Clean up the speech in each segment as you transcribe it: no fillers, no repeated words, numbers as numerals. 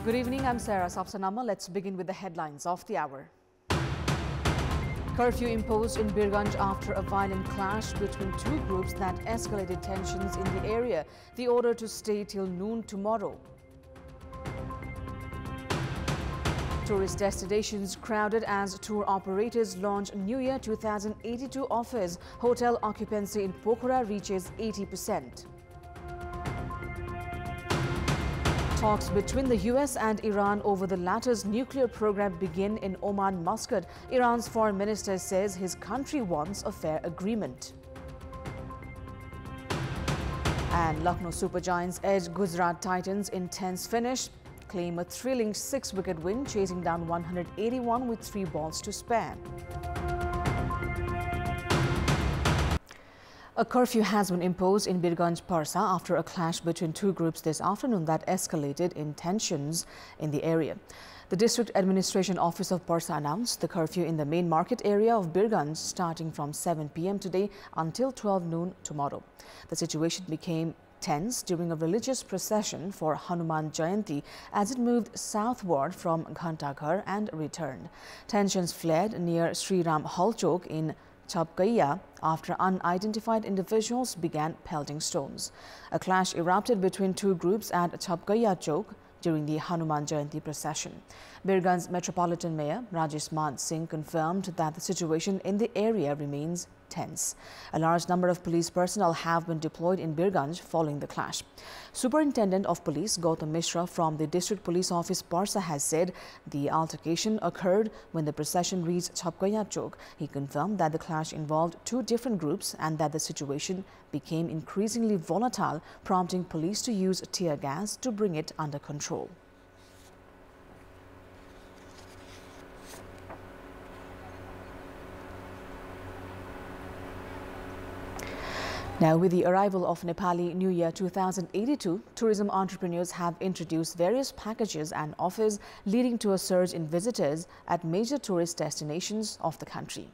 Good evening, I'm Sarah Sapsanama. Let's begin with the headlines of the hour. Curfew imposed in Birganj after a violent clash between two groups that escalated tensions in the area. The order to stay till noon tomorrow. Tourist destinations crowded as tour operators launch New Year 2082 offers. Hotel occupancy in Pokhara reaches 80%. Talks between the US and Iran over the latter's nuclear program begin in Oman, Muscat. Iran's foreign minister says his country wants a fair agreement. And Lucknow Supergiants edge Gujarat Titans in tense finish, claim a thrilling 6-wicket win, chasing down 181 with 3 balls to spare. A curfew has been imposed in Birganj Parsa after a clash between two groups this afternoon that escalated in tensions in the area. The District Administration Office of Parsa announced the curfew in the main market area of Birganj starting from 7 p.m. today until 12 noon tomorrow. The situation became tense during a religious procession for Hanuman Jayanti as it moved southward from Ghantaghar and returned. Tensions flared near Sri Ram Hall Chowk in Chapkaiya after unidentified individuals began pelting stones. A clash erupted between two groups at Chapkaiya Chowk during the Hanuman Jayanti procession. Birganj's Metropolitan Mayor Rajesh Man Singh confirmed that the situation in the area remains tense. A large number of police personnel have been deployed in Birganj following the clash. Superintendent of Police Gautam Mishra from the District Police Office Parsa has said the altercation occurred when the procession reached Chapkaiya Chowk. He confirmed that the clash involved two different groups and that the situation became increasingly volatile, prompting police to use tear gas to bring it under control. Now, with the arrival of Nepali New Year 2082, tourism entrepreneurs have introduced various packages and offers leading to a surge in visitors at major tourist destinations of the country.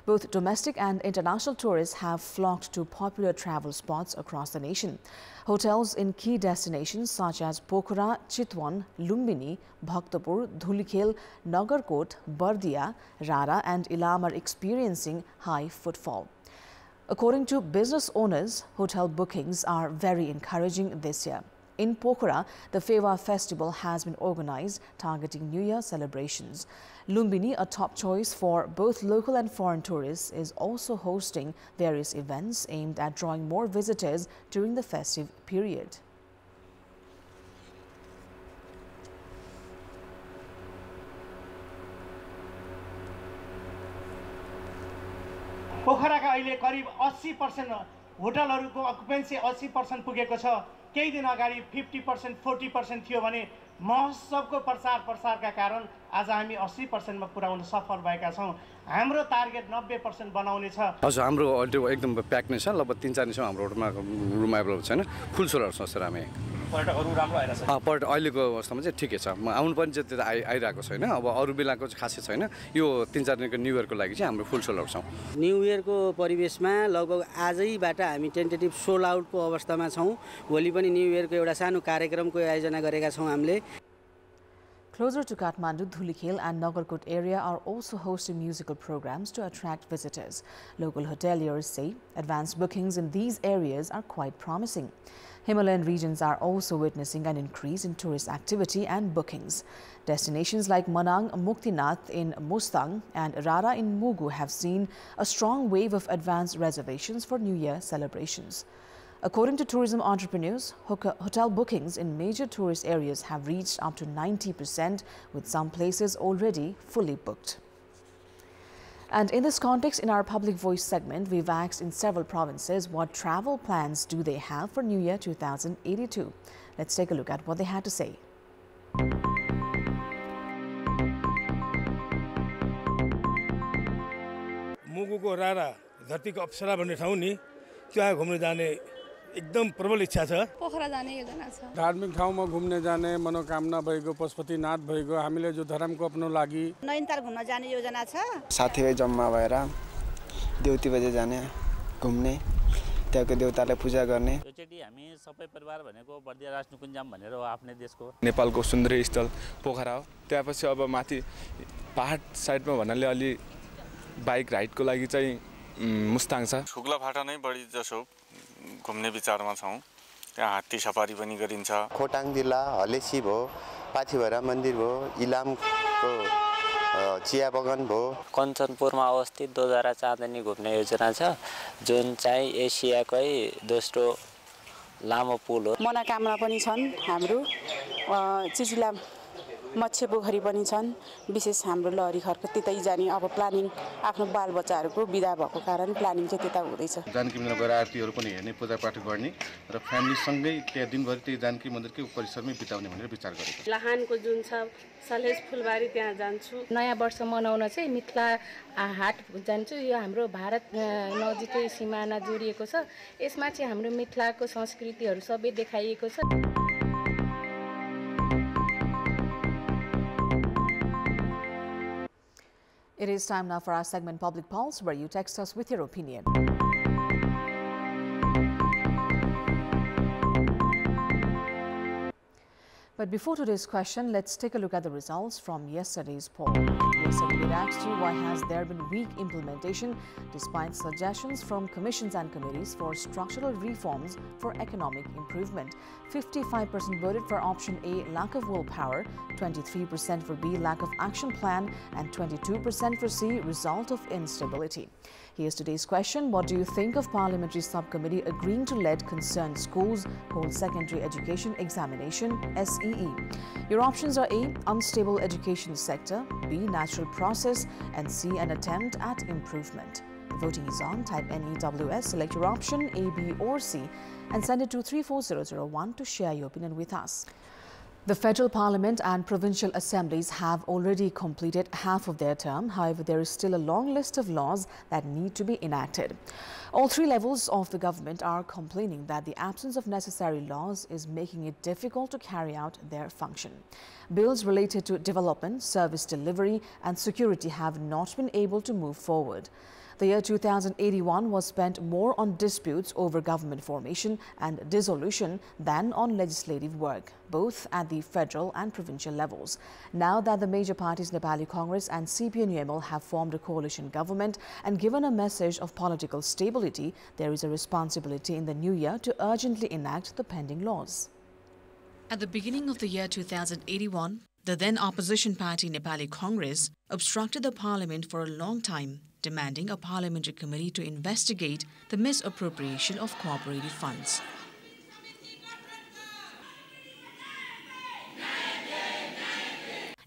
Both domestic and international tourists have flocked to popular travel spots across the nation. Hotels in key destinations such as Pokhara, Chitwan, Lumbini, Bhaktapur, Dhulikhel, Nagarkot, Bardia, Rara and Ilam are experiencing high footfall. According to business owners, hotel bookings are very encouraging this year. In Pokhara, the Fewa festival has been organized targeting New Year celebrations. Lumbini, a top choice for both local and foreign tourists, is also hosting various events aimed at drawing more visitors during the festive period. पोखराका अहिले करिब 80% होटलहरुको occupancy 80% पुगेको छ। केही दिन अगाडि 50% 40% थियो भने महोत्सवको प्रसारका कारण आज हामी 80% मा पुर्याउन सफल भएका छौं। हाम्रो टार्गेट 90% बनाउने छ। हजुर, हाम्रो एकदम प्याक नै छ। लगभग 3-4 दिनसम्म हाम्रो होटलमा रुम अवेलेबल छैन। फुल सोलर छ सर हामी। पर्यटकहरु राम्रो आइरा छ। पर्यटक अहिलेको अवस्थामा चाहिँ ठिकै छ। आउनु पनि चाहिँ त्यता आइराको छैन। अब अरु बेलाको चाहिँ खासै छैन। यो 3-4 दिनको न्यू इयरको लागि चाहिँ हाम्रो फुल सोलर छौं। न्यू इयरको परिवेशमा लगभग आजैबाट हामी टेन्टेटिभ सोल आउटको अवस्थामा छौं। भोलि पनि न्यू इयरको एउटा सानो कार्यक्रमको आयोजना गरेका छौं हामीले। Closer to Kathmandu, Dhulikhel and Nagarkot area are also hosting musical programs to attract visitors. Local hoteliers say advanced bookings in these areas are quite promising. Himalayan regions are also witnessing an increase in tourist activity and bookings. Destinations like Manang, Muktinath in Mustang and Rara in Mugu have seen a strong wave of advanced reservations for New Year celebrations. According to tourism entrepreneurs, hotel bookings in major tourist areas have reached up to 90%, with some places already fully booked. And in this context, in our Public Voice segment, we've asked in several provinces what travel plans do they have for New Year 2082. Let's take a look at what they had to say. Mugu को रारा धरती को अप्सरा भन्ने ठाउँ नि त्यहाँ घुम्न जाने एकदम प्रबल इच्छा छ। पोखरा जाने योजना छ। धार्मिक ठाउँमा घुम्ने जाने मनोकामना भएको पशुपतिनाथ भएको हामीले जो धर्मको आफ्नो लागि नैनताल घुम्न जाने योजना छ। साथीभाइ जम्मा भएर देउती बजे जाने घुम्ने हत्याको देवतालाई पूजा गर्ने योचोटि हामी सबै परिवार भनेको बर्दिया राजनुकुञ्जाम भनेर हो आफ्नै देशको नेपालको सुन्दर स्थल पोखरा हो त्यसपछि अब माथि पहाड साइडमा भन्नाले अलि बाइक राइडको लागि चाहिँ मुस्ताङ छ शुक्लाफाटा नै बढी जसो घुम्ने विचारमा छौं त्यहाँ हात्ती सफारी पनि गरिन्छ खोटाङ जिल्ला हलेसी भो पाथिभरा मन्दिर भो इलामको चिया बगान भो कञ्चनपुरमा अवस्थित दोधारा चाँदनी घुम्ने योजना छ जुन चाहिँ एसियाकै दोस्रो लामो पुल हो मनोकामना पनि छन् हाम्रो चिचिला मत्स्य पोखरी पनि छन् विशेष हाम्रो लहरी खर्क त्यतै जाने अब प्लानिङ आफ्नो बालबच्चाहरूको बिदा भएको कारण प्लानिङ चाहिँ त्यता हुँदैछ जानकी मन्दिर गएर आरतीहरू पनि हेर्ने पूजापाठ गर्ने र फ्यामिलीसँगै त्यहाँ दिनभरि त्यही जानकी मन्दिरकै परिसरमै बिताउने भनेर विचार गरेको लाहानको जुन छ सलेज फुलबारी त्यहाँ जान्छु नयाँ वर्ष मनाउन चाहिँ मिथिला हाट जान्छु यो हाम्रो भारत नजिकै सिमाना जोडिएको छ यसमा चाहिँ हाम्रो मिथिलाको संस्कृतिहरू सबै देखाइएको छ It is time now for our segment Public Pulse, where you text us with your opinion. But before today's question, let's take a look at the results from yesterday's poll. Yesterday we asked you, why has there been weak implementation despite suggestions from commissions and committees for structural reforms for economic improvement? 55% voted for option A, lack of willpower, 23% for B, lack of action plan, and 22% for C, result of instability. Here's today's question. What do you think of Parliamentary Subcommittee agreeing to let concerned schools hold secondary education examination, SEE? Your options are A, unstable education sector, B, natural process, and C, an attempt at improvement. The voting is on. Type NEWS, select your option A, B, or C, and send it to 34001 to share your opinion with us. The Federal Parliament and Provincial Assemblies have already completed half of their term. However, there is still a long list of laws that need to be enacted. All three levels of the government are complaining that the absence of necessary laws is making it difficult to carry out their function. Bills related to development, service delivery, and security have not been able to move forward. The year 2081 was spent more on disputes over government formation and dissolution than on legislative work, both at the federal and provincial levels. Now that the major parties Nepali Congress and CPN-UML have formed a coalition government and given a message of political stability, there is a responsibility in the new year to urgently enact the pending laws. At the beginning of the year 2081, the then opposition party Nepali Congress obstructed the parliament for a long time, demanding a parliamentary committee to investigate the misappropriation of cooperative funds.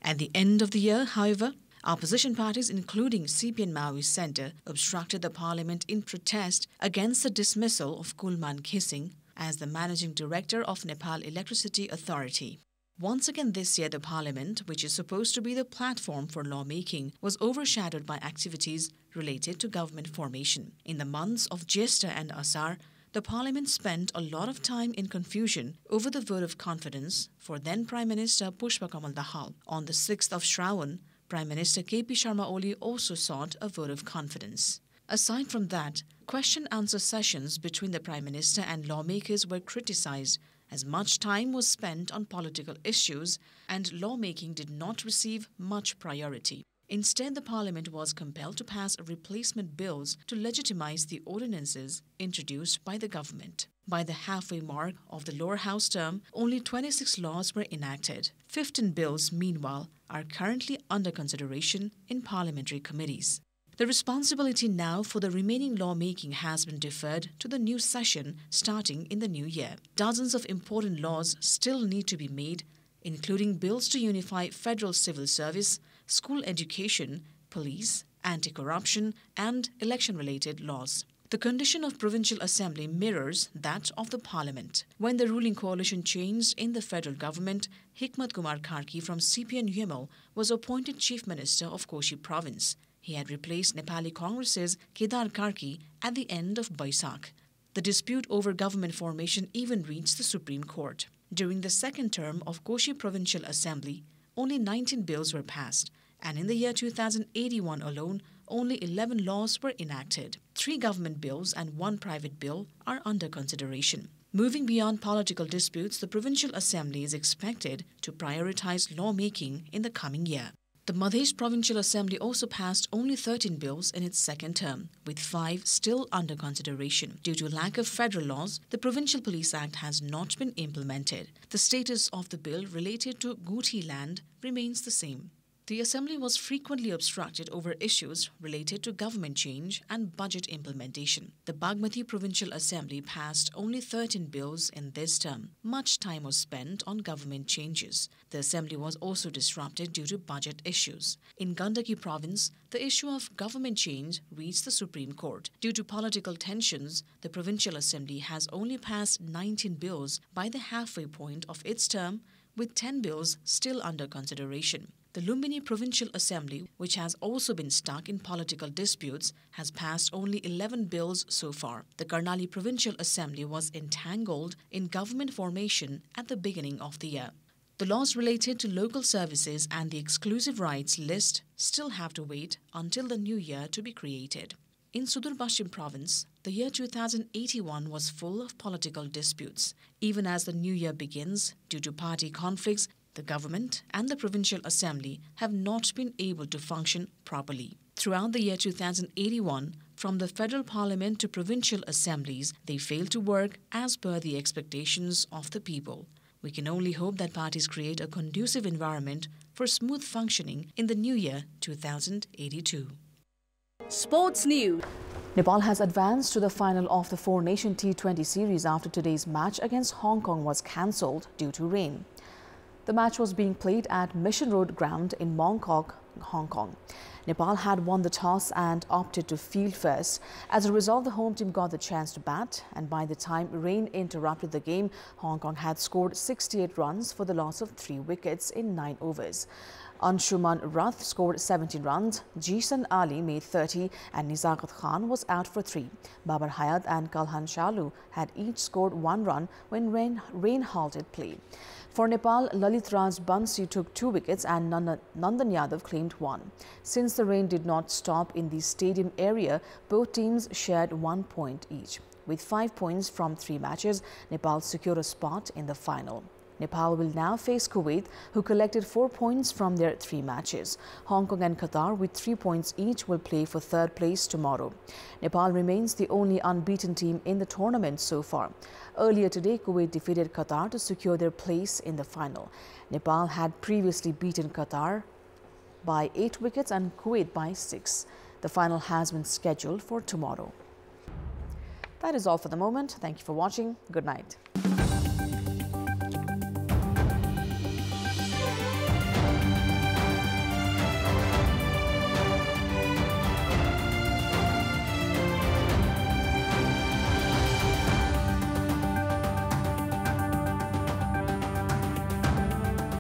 At the end of the year, however, opposition parties including CPN Maoist Centre obstructed the parliament in protest against the dismissal of Kulman Khising as the managing director of Nepal Electricity Authority. Once again this year, the parliament, which is supposed to be the platform for lawmaking, was overshadowed by activities related to government formation. In the months of Jyeshtha and Asar, the parliament spent a lot of time in confusion over the vote of confidence for then Prime Minister Pushpa Kamal Dahal. On the 6th of Shravan, Prime Minister KP Sharma Oli also sought a vote of confidence. Aside from that, question-answer sessions between the Prime Minister and lawmakers were criticized as much time was spent on political issues and lawmaking did not receive much priority. Instead, the parliament was compelled to pass replacement bills to legitimize the ordinances introduced by the government. By the halfway mark of the lower house term, only 26 laws were enacted. 15 bills, meanwhile, are currently under consideration in parliamentary committees. The responsibility now for the remaining lawmaking has been deferred to the new session starting in the new year. Dozens of important laws still need to be made, including bills to unify federal civil service, school education, police, anti-corruption, and election-related laws. The condition of Provincial Assembly mirrors that of the Parliament. When the ruling coalition changed in the federal government, Hikmat Kumar Karki from CPN-UML was appointed Chief Minister of Koshi Province. He had replaced Nepali Congress's Kedar Karki at the end of Baisak. The dispute over government formation even reached the Supreme Court. During the second term of Koshi Provincial Assembly, only 19 bills were passed, and in the year 2081 alone, only 11 laws were enacted. 3 government bills and 1 private bill are under consideration. Moving beyond political disputes, the Provincial Assembly is expected to prioritize lawmaking in the coming year. The Madhesh Provincial Assembly also passed only 13 bills in its second term, with 5 still under consideration. Due to lack of federal laws, the Provincial Police Act has not been implemented. The status of the bill related to Guthi land remains the same. The Assembly was frequently obstructed over issues related to government change and budget implementation. The Bagmati Provincial Assembly passed only 13 bills in this term. Much time was spent on government changes. The Assembly was also disrupted due to budget issues. In Gandaki Province, the issue of government change reached the Supreme Court. Due to political tensions, the Provincial Assembly has only passed 19 bills by the halfway point of its term, with 10 bills still under consideration. The Lumbini Provincial Assembly, which has also been stuck in political disputes, has passed only 11 bills so far. The Karnali Provincial Assembly was entangled in government formation at the beginning of the year. The laws related to local services and the exclusive rights list still have to wait until the new year to be created. In Sudur Pashchim Province, the year 2081 was full of political disputes. Even as the new year begins, due to party conflicts, the government and the Provincial Assembly have not been able to function properly. Throughout the year 2081, from the Federal Parliament to Provincial Assemblies, they failed to work as per the expectations of the people. We can only hope that parties create a conducive environment for smooth functioning in the new year 2082. Sports News. Nepal has advanced to the final of the 4-nation T20 series after today's match against Hong Kong was cancelled due to rain. The match was being played at Mission Road Ground in Mongkok, Hong Kong. Nepal had won the toss and opted to field first. As a result, the home team got the chance to bat, and by the time rain interrupted the game, Hong Kong had scored 68 runs for the loss of 3 wickets in 9 overs. Anshuman Rath scored 17 runs, Jisan Ali made 30 and Nizakat Khan was out for 3. Babar Hayat and Kalhan Shalu had each scored 1 run when rain halted play. For Nepal, Lalit Raj Bansi took 2 wickets and Nandan Yadav claimed 1. Since the rain did not stop in the stadium area, both teams shared 1 point each. With 5 points from 3 matches, Nepal secured a spot in the final. Nepal will now face Kuwait, who collected 4 points from their 3 matches. Hong Kong and Qatar, with 3 points each, will play for 3rd place tomorrow. Nepal remains the only unbeaten team in the tournament so far. Earlier today, Kuwait defeated Qatar to secure their place in the final. Nepal had previously beaten Qatar by 8 wickets and Kuwait by 6. The final has been scheduled for tomorrow. That is all for the moment. Thank you for watching. Good night.